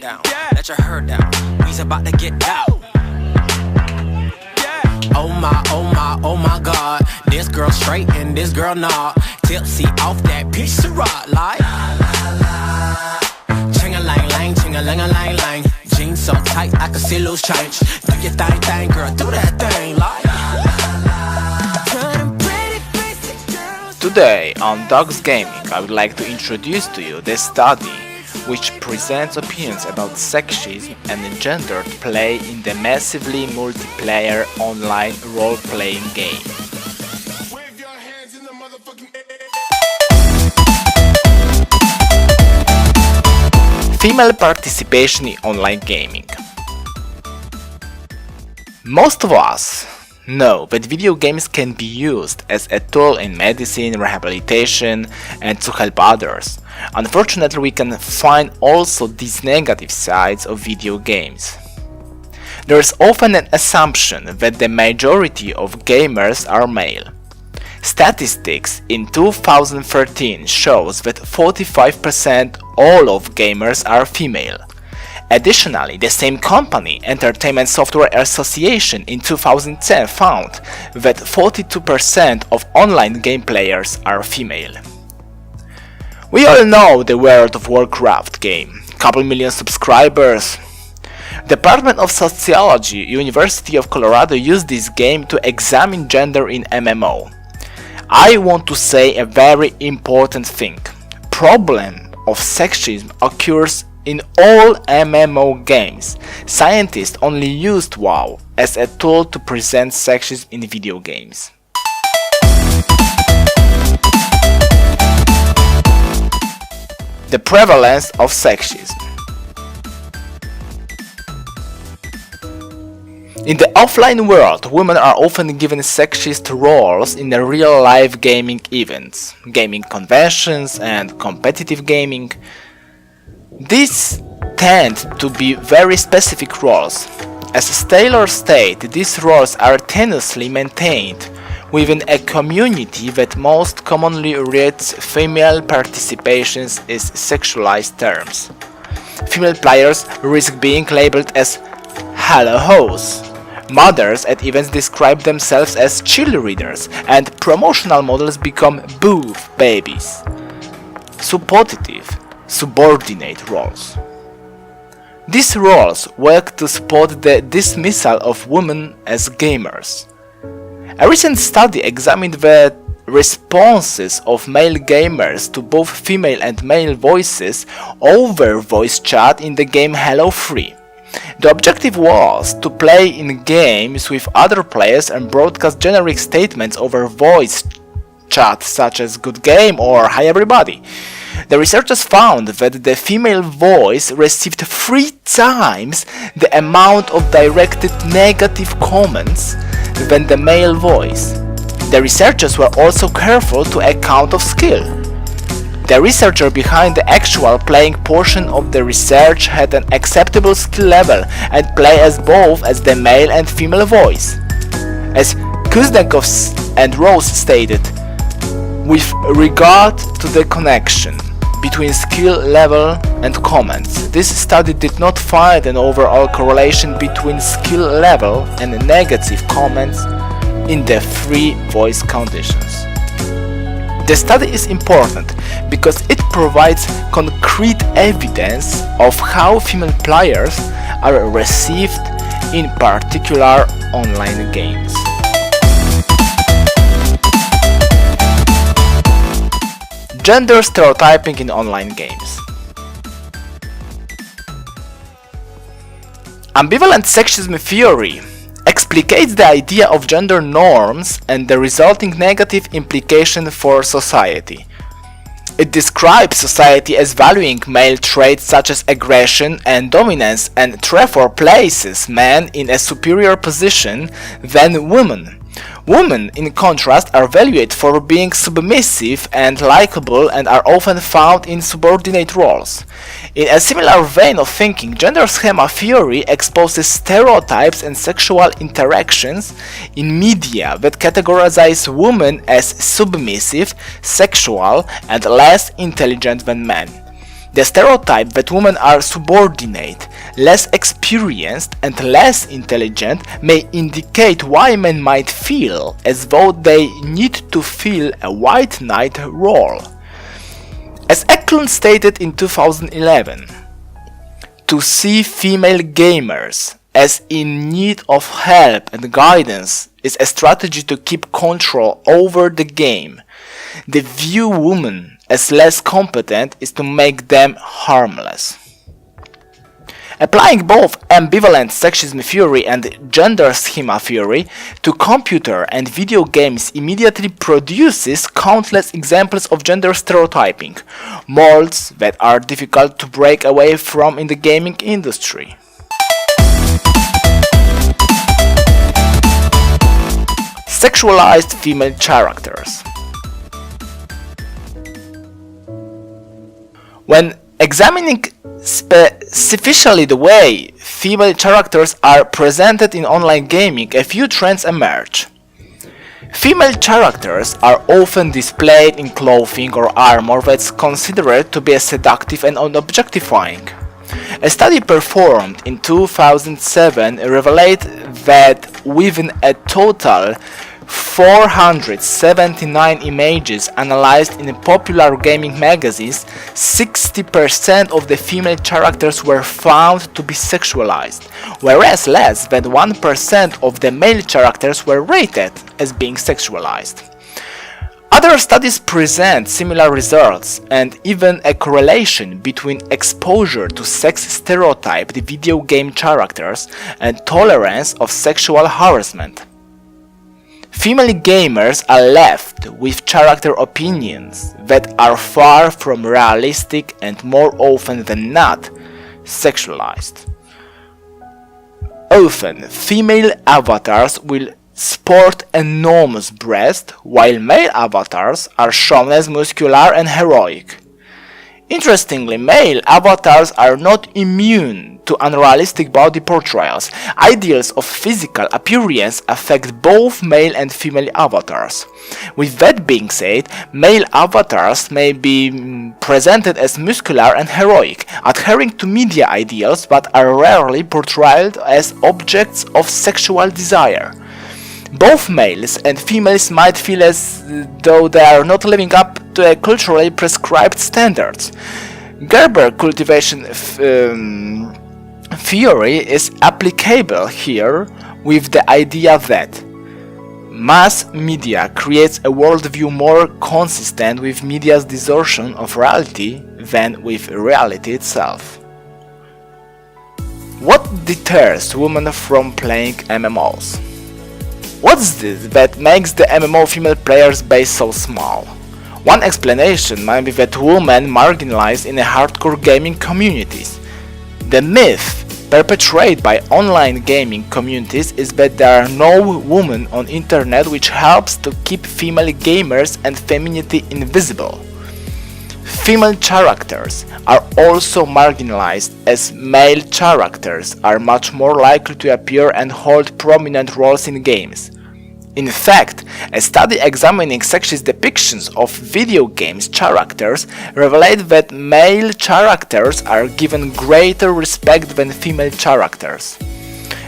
down. Let your hair down. We's about to get out. Oh my, oh my, oh my God. This girl straight and this girl not. Tipsy off that piece of rock like ching-a-lang-lang, ching-a-lang-a-lang-lang. Jeans so tight I can see loose change. Do your thing, girl, do that thing like. Today on Dogs Gaming I would like to introduce to you the study which presents opinions about sexism and gendered play in the massively multiplayer online role-playing game. Female participation in online gaming. Most of us know that video games can be used as a tool in medicine, rehabilitation, and to help others. Unfortunately, we can find also these negative sides of video games. There is often an assumption that the majority of gamers are male. Statistics in 2013 shows that 45% all of gamers are female. Additionally, the same company, Entertainment Software Association, in 2010 found that 42% of online game players are female. We all know the World of Warcraft game, couple million subscribers. Department of Sociology, University of Colorado used this game to examine gender in MMO. I want to say a very important thing. Problem of sexism occurs in all MMO games. Scientists only used WoW as a tool to present sexism in video games. The prevalence of sexism. In the offline world, women are often given sexist roles in the real-life gaming events, gaming conventions and competitive gaming. These tend to be very specific roles. As Taylor stated, these roles are tenuously maintained within a community that most commonly reads female participations as sexualized terms. Female players risk being labeled as hello hoes. Mothers at events describe themselves as cheerleaders, and promotional models become booth babies. Supportive, subordinate roles. These roles work to support the dismissal of women as gamers. A recent study examined the responses of male gamers to both female and male voices over voice chat in the game Halo 3. The objective was to play in games with other players and broadcast generic statements over voice chat such as good game or hi everybody. The researchers found that the female voice received 3 times the amount of directed negative comments than the male voice. The researchers were also careful to account of skill. The researcher behind the actual playing portion of the research had an acceptable skill level and played as both as the male and female voice. As Kuznetsov and Rose stated, with regard to the connection between skill level and comments, this study did not find an overall correlation between skill level and negative comments in the 3 voice conditions. The study is important because it provides concrete evidence of how female players are received in particular online games. Gender stereotyping in online games. Ambivalent sexism theory explicates the idea of gender norms and the resulting negative implication for society. It describes society as valuing male traits such as aggression and dominance and therefore places men in a superior position than women. Women, in contrast, are valued for being submissive and likable and are often found in subordinate roles. In a similar vein of thinking, gender schema theory exposes stereotypes and sexual interactions in media that categorize women as submissive, sexual, and less intelligent than men. The stereotype that women are subordinate, less experienced and less intelligent may indicate why men might feel as though they need to fill a white knight role. As Eklund stated in 2011, to see female gamers as in need of help and guidance is a strategy to keep control over the game. The view women as less competent is to make them harmless. Applying both ambivalent sexism theory and gender schema theory to computer and video games immediately produces countless examples of gender stereotyping, molds that are difficult to break away from in the gaming industry. Sexualized female characters. When examining specifically the way female characters are presented in online gaming, a few trends emerge. Female characters are often displayed in clothing or armor that's considered to be seductive and objectifying. A study performed in 2007 revealed that within a total 479 images analyzed in popular gaming magazines, 60% of the female characters were found to be sexualized, whereas less than 1% of the male characters were rated as being sexualized. Other studies present similar results and even a correlation between exposure to sex stereotyped video game characters and tolerance of sexual harassment. Female gamers are left with character opinions that are far from realistic and more often than not sexualized. Often, female avatars will sport enormous breasts, while male avatars are shown as muscular and heroic. Interestingly, male avatars are not immune to unrealistic body portrayals. Ideals of physical appearance affect both male and female avatars. With that being said, male avatars may be presented as muscular and heroic, adhering to media ideals, but are rarely portrayed as objects of sexual desire. Both males and females might feel as though they are not living up to a culturally prescribed standards. Gerber cultivation theory is applicable here with the idea that mass media creates a worldview more consistent with media's distortion of reality than with reality itself. What deters women from playing MMOs? What's this that makes the MMO female players base so small? One explanation might be that women marginalized in the hardcore gaming communities. The myth perpetrated by online gaming communities is that there are no women on internet, which helps to keep female gamers and femininity invisible. Female characters are also marginalized, as male characters are much more likely to appear and hold prominent roles in games. In fact, a study examining sexist depictions of video games characters revealed that male characters are given greater respect than female characters.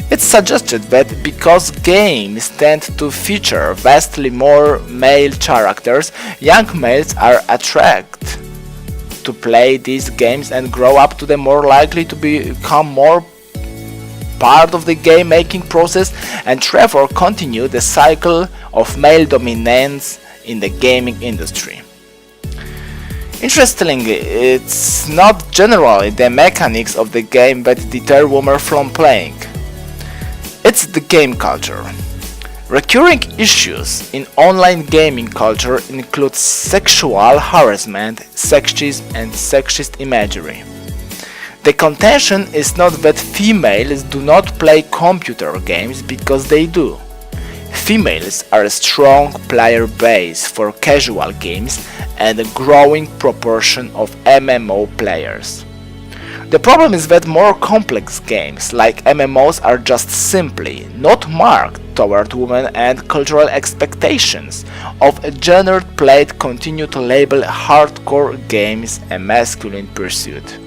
It's suggested that because games tend to feature vastly more male characters, young males are attracted to play these games and grow up to them more likely to become more part of the game making process and therefore continue the cycle of male dominance in the gaming industry. Interestingly, it's not generally the mechanics of the game that deter women from playing. It's the game culture. Recurring issues in online gaming culture include sexual harassment, sexism, and sexist imagery. The contention is not that females do not play computer games, because they do. Females are a strong player base for casual games and a growing proportion of MMO players. The problem is that more complex games like MMOs are just simply not marked toward women and cultural expectations of gendered play continue to label hardcore games a masculine pursuit.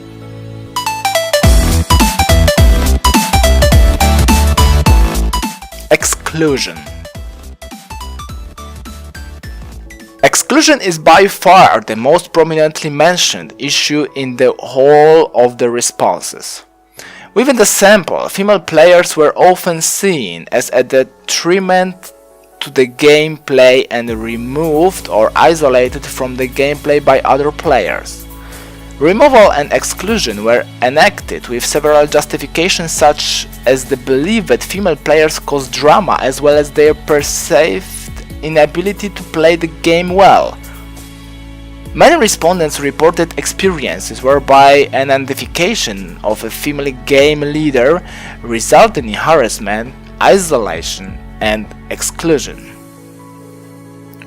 Exclusion. Exclusion is by far the most prominently mentioned issue in the whole of the responses. Within the sample, female players were often seen as a detriment to the gameplay and removed or isolated from the gameplay by other players. Removal and exclusion were enacted with several justifications, such as the belief that female players cause drama as well as their perceived inability to play the game well. Many respondents reported experiences whereby an identification of a female game leader resulted in harassment, isolation, and exclusion.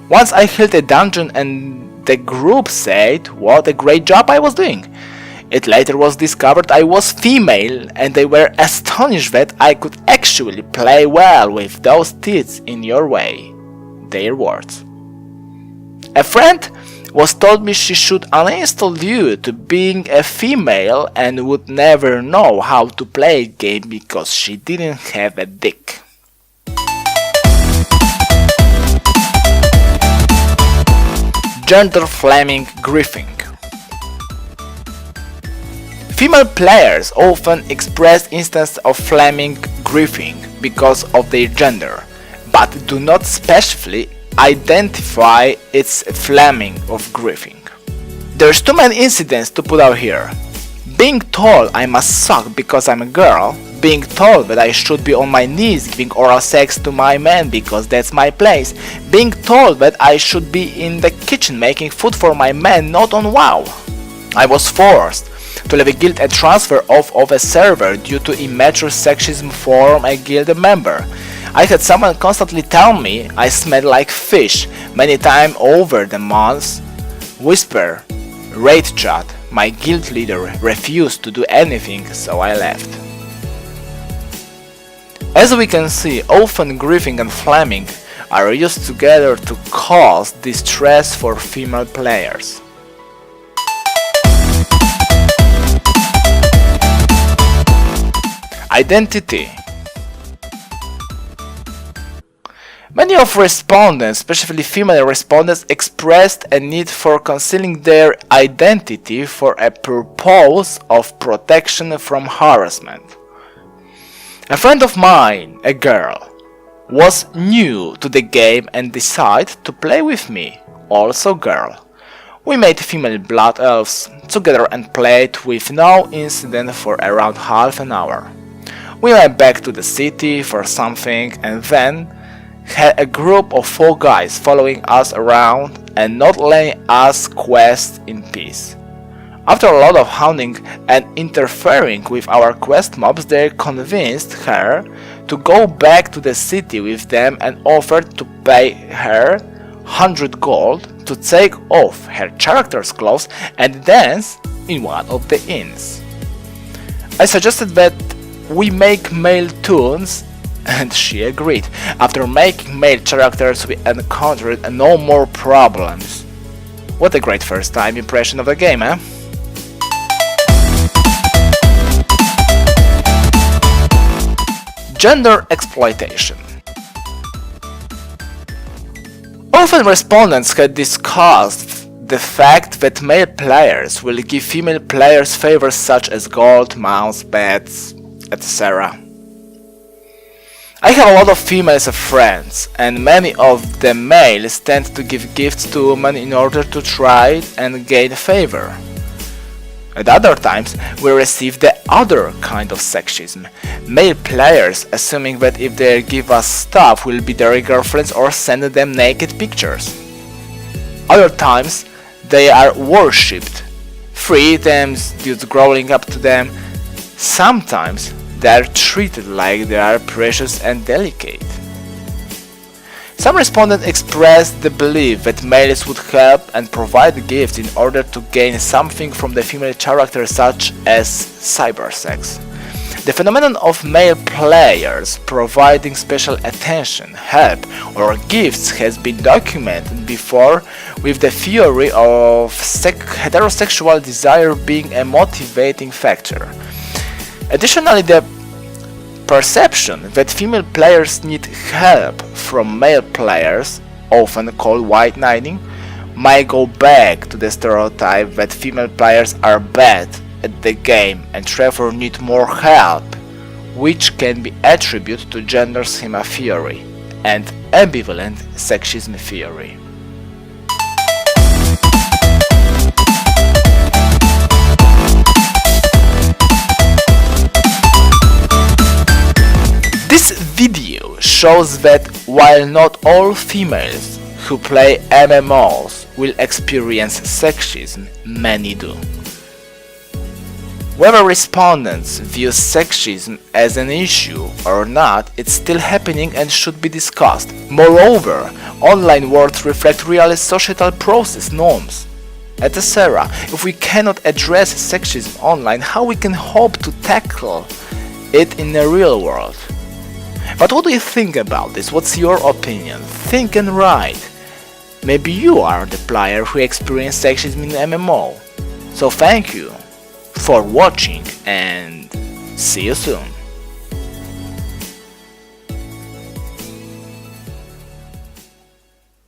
Once I hit a dungeon and the group said what a great job I was doing. It later was discovered I was female and they were astonished that I could actually play well with those tits in your way. Their words. A friend was told me she should uninstall due to being a female and would never know how to play a game because she didn't have a dick. Gender flaming griefing. Female players often express instances of flaming griefing because of their gender, but do not specifically identify its flaming of griefing. There's too many incidents to put out here. Being told I must suck because I'm a girl, being told that I should be on my knees giving oral sex to my man because that's my place, being told that I should be in the kitchen making food for my man, not on WoW. I was forced to leave a guild and transfer off of a server due to immature sexism from a guild member. I had someone constantly tell me I smelled like fish many times over the months. Whisper, raid chat, my guild leader refused to do anything, so I left. As we can see, often griefing and flaming are used together to cause distress for female players. Identity. Many of respondents, especially female respondents, expressed a need for concealing their identity for a purpose of protection from harassment. A friend of mine, a girl, was new to the game and decided to play with me, also girl. We made female blood elves together and played with no incident for around half an hour. We went back to the city for something and then had a group of 4 guys following us around and not letting us quest in peace. After a lot of hounding and interfering with our quest mobs, they convinced her to go back to the city with them and offered to pay her 100 gold to take off her character's clothes and dance in one of the inns. I suggested that we make male tunes and she agreed. After making male characters, we encountered no more problems. What a great first time impression of the game, eh? Gender exploitation. Often respondents had discussed the fact that male players will give female players favors such as gold, mounts, pets, etc. I have a lot of females as friends, and many of the males tend to give gifts to women in order to try and gain favor. At other times, we receive the other kind of sexism. Male players assuming that if they give us stuff, we'll be their girlfriends or send them naked pictures. Other times, they are worshipped. Free items, dudes growling up to them. Sometimes, they are treated like they are precious and delicate. Some respondents expressed the belief that males would help and provide gifts in order to gain something from the female character, such as cybersex. The phenomenon of male players providing special attention, help, or gifts has been documented before, with the theory of heterosexual desire being a motivating factor. Additionally, the perception that female players need help from male players, often called white knighting, might go back to the stereotype that female players are bad at the game and therefore need more help, which can be attributed to gender schema theory and ambivalent sexism theory. This video shows that while not all females who play MMOs will experience sexism, many do. Whether respondents view sexism as an issue or not, it's still happening and should be discussed. Moreover, online worlds reflect real societal process norms, etc. If we cannot address sexism online, how we can hope to tackle it in the real world? But what do you think about this? What's your opinion? Think and write. Maybe you are the player who experienced sexism in MMO. So thank you for watching and see you soon.